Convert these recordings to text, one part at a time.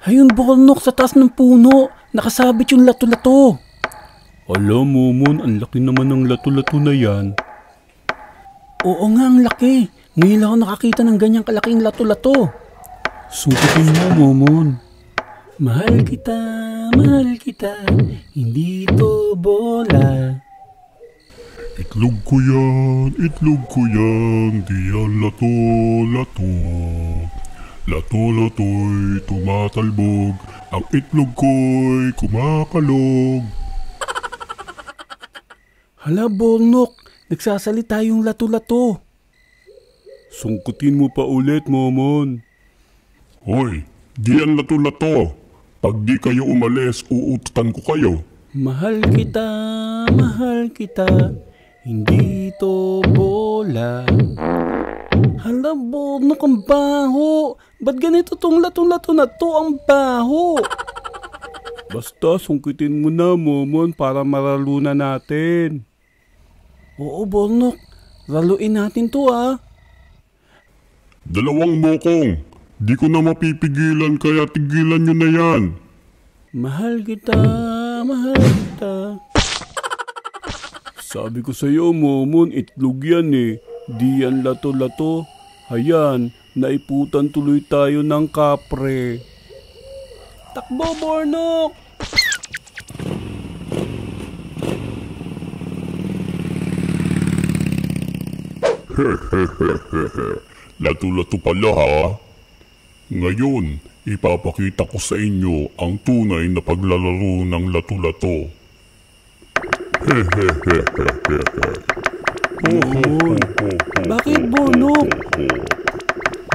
Ayun, Bornok, sa taas ng puno. Nakasabit yung lato-lato. Alam mo, Mon, ang laki naman ng lato-lato na yan. Oo nga, ang laki. Ngayon lang ako nakakita ng ganyang kalaking lato-lato. Sukutin mo, Momon. Mahal kita, hindi to bola. Itlog ko yan, di yan lato-lato. Lato-lato'y tumatalbog, ang itlog ko'y kumakalog. Hala, Bornok, nagsasalita yung lato-lato. Sungkutin mo pa ulit, Momon. Hoy, di yan lato-lato. Pag di kayo umalis, uututan ko kayo. Mahal kita, hindi to bola. Hala, Bornok, ang baho. Ba't ganito tong lato-lato na to? Ang baho. Basta, sungkitin mo na, Momon, para maralunan natin. Oo, Bornok. Raluin natin to, ah. Dalawang mokong, di ko na mapipigilan kaya tigilan nyo na yan. Mahal kita. Sabi ko sa'yo, Momon, itlog yan eh. Di yan lato-lato. Hayan, naiputan tuloy tayo ng kapre. Takbo, Bornok! Lato-lato pala ha. Ngayon, ipapakita ko sa inyo ang tunay na paglalaro ng lato-lato. Bakit, Bornok?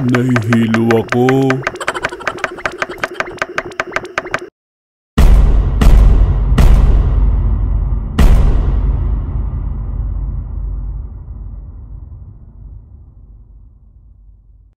Nahihilo ako.